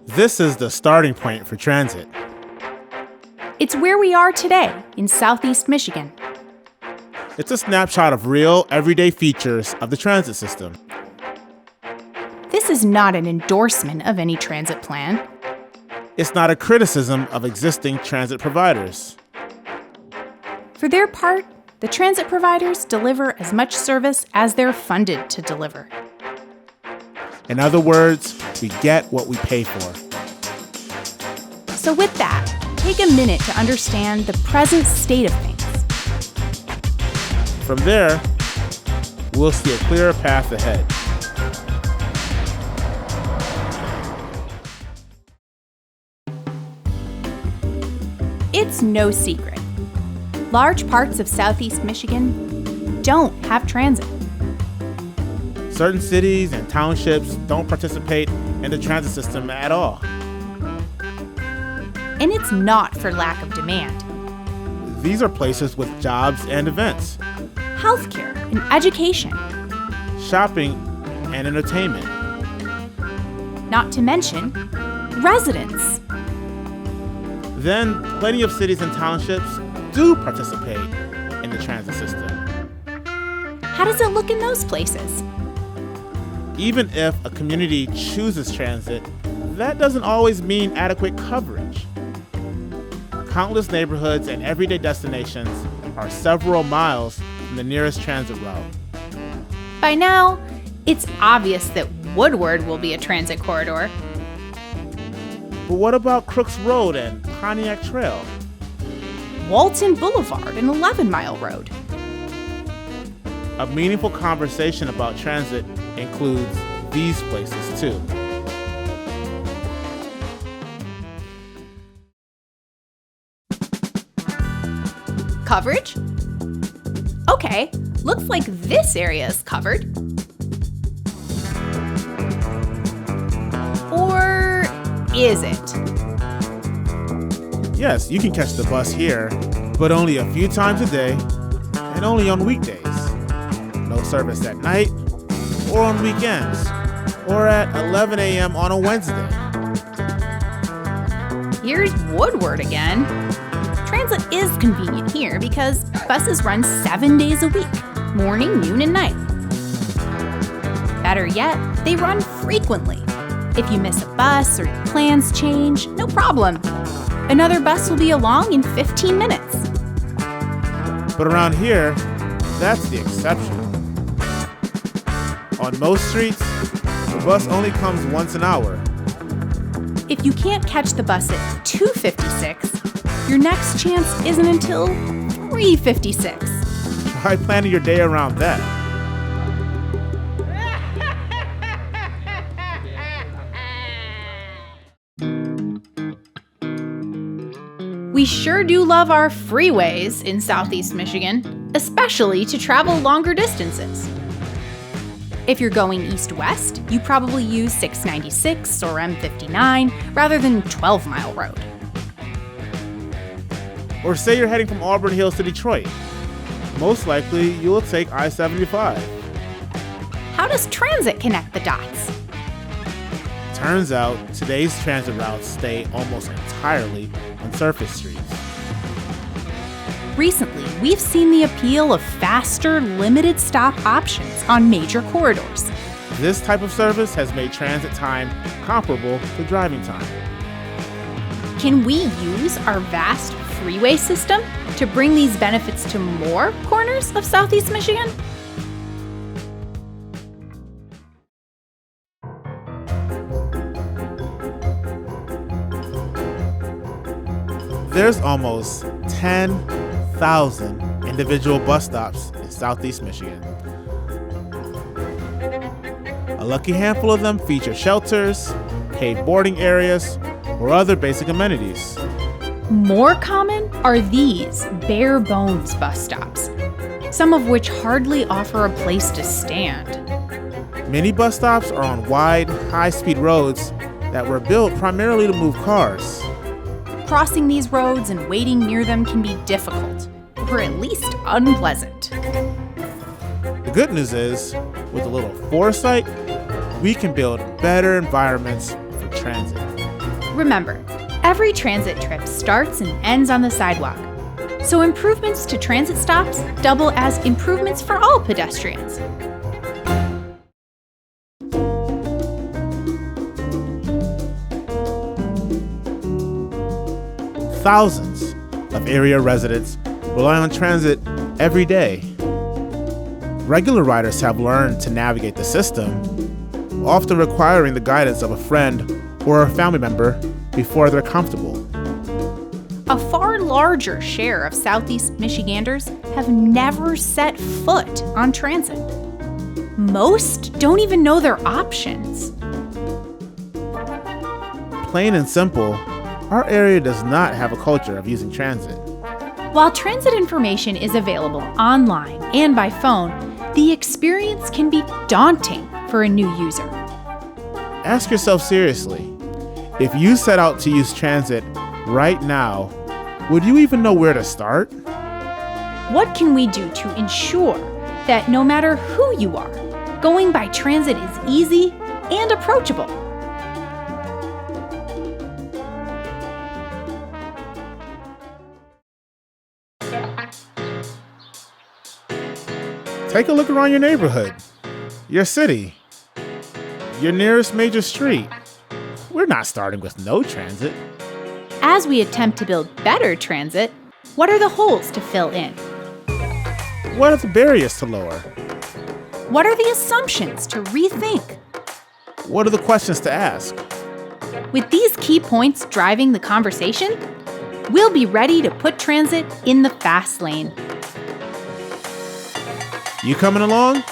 This is the starting point for transit. It's where we are today in Southeast Michigan. It's a snapshot of real, everyday features of the transit system. This is not an endorsement of any transit plan. It's not a criticism of existing transit providers. For their part, the transit providers deliver as much service as they're funded to deliver. In other words, we get what we pay for. So with that, take a minute to understand the present state of things. From there, we'll see a clearer path ahead. It's no secret. Large parts of Southeast Michigan don't have transit. Certain cities and townships don't participate in the transit system at all. And it's not for lack of demand. These are places with jobs and events, Healthcare and education, shopping and entertainment. not to mention residents. Then, plenty of cities and townships do participate in the transit system. How does it look in those places? Even if a community chooses transit, that doesn't always mean adequate coverage. Countless neighborhoods and everyday destinations are several miles from the nearest transit route. By now, it's obvious that Woodward will be a transit corridor. But what about Crooks Road and Pontiac Trail? Walton Boulevard and 11 Mile Road. A meaningful conversation about transit includes these places too. Coverage? Okay, looks like this area is covered. Or is it? Yes, you can catch the bus here, but only a few times a day and only on weekdays. No service at night or on weekends or at 11 a.m. on a Wednesday. Here's Woodward again. Transit is convenient here because buses run 7 days a week, morning, noon, and night. Better yet, they run frequently. If you miss a bus or your plans change, no problem. Another bus will be along in 15 minutes. But around here, that's the exception. On most streets, the bus only comes once an hour. If you can't catch the bus at 2:56, your next chance isn't until 3:56. Try planning your day around that. We sure do love our freeways in Southeast Michigan, especially to travel longer distances. If you're going east-west, you probably use 696 or M59 rather than 12 Mile Road. Or say you're heading from Auburn Hills to Detroit. Most likely, you will take I-75. How does transit connect the dots? Turns out, today's transit routes stay almost entirely on surface streets. Recently, we've seen the appeal of faster, limited stop options on major corridors. This type of service has made transit time comparable to driving time. Can we use our vast freeway system to bring these benefits to more corners of Southeast Michigan? There's almost 10,000 individual bus stops in Southeast Michigan. A lucky handful of them feature shelters, paid boarding areas, or other basic amenities. More common are these bare-bones bus stops, some of which hardly offer a place to stand. Many bus stops are on wide, high-speed roads that were built primarily to move cars. Crossing these roads and waiting near them can be difficult, or at least unpleasant. The good news is, with a little foresight, we can build better environments for transit. Remember, every transit trip starts and ends on the sidewalk. So improvements to transit stops double as improvements for all pedestrians. Thousands of area residents rely on transit every day. Regular riders have learned to navigate the system, often requiring the guidance of a friend or a family member before they're comfortable. A far larger share of Southeast Michiganders have never set foot on transit. Most don't even know their options. Plain and simple, our area does not have a culture of using transit. While transit information is available online and by phone, the experience can be daunting for a new user. Ask yourself seriously, if you set out to use transit right now, would you even know where to start? What can we do to ensure that no matter who you are, going by transit is easy and approachable? Take a look around your neighborhood, your city, your nearest major street. We're not starting with no transit. As we attempt to build better transit, what are the holes to fill in? What are the barriers to lower? What are the assumptions to rethink? What are the questions to ask? With these key points driving the conversation, we'll be ready to put transit in the fast lane. You coming along?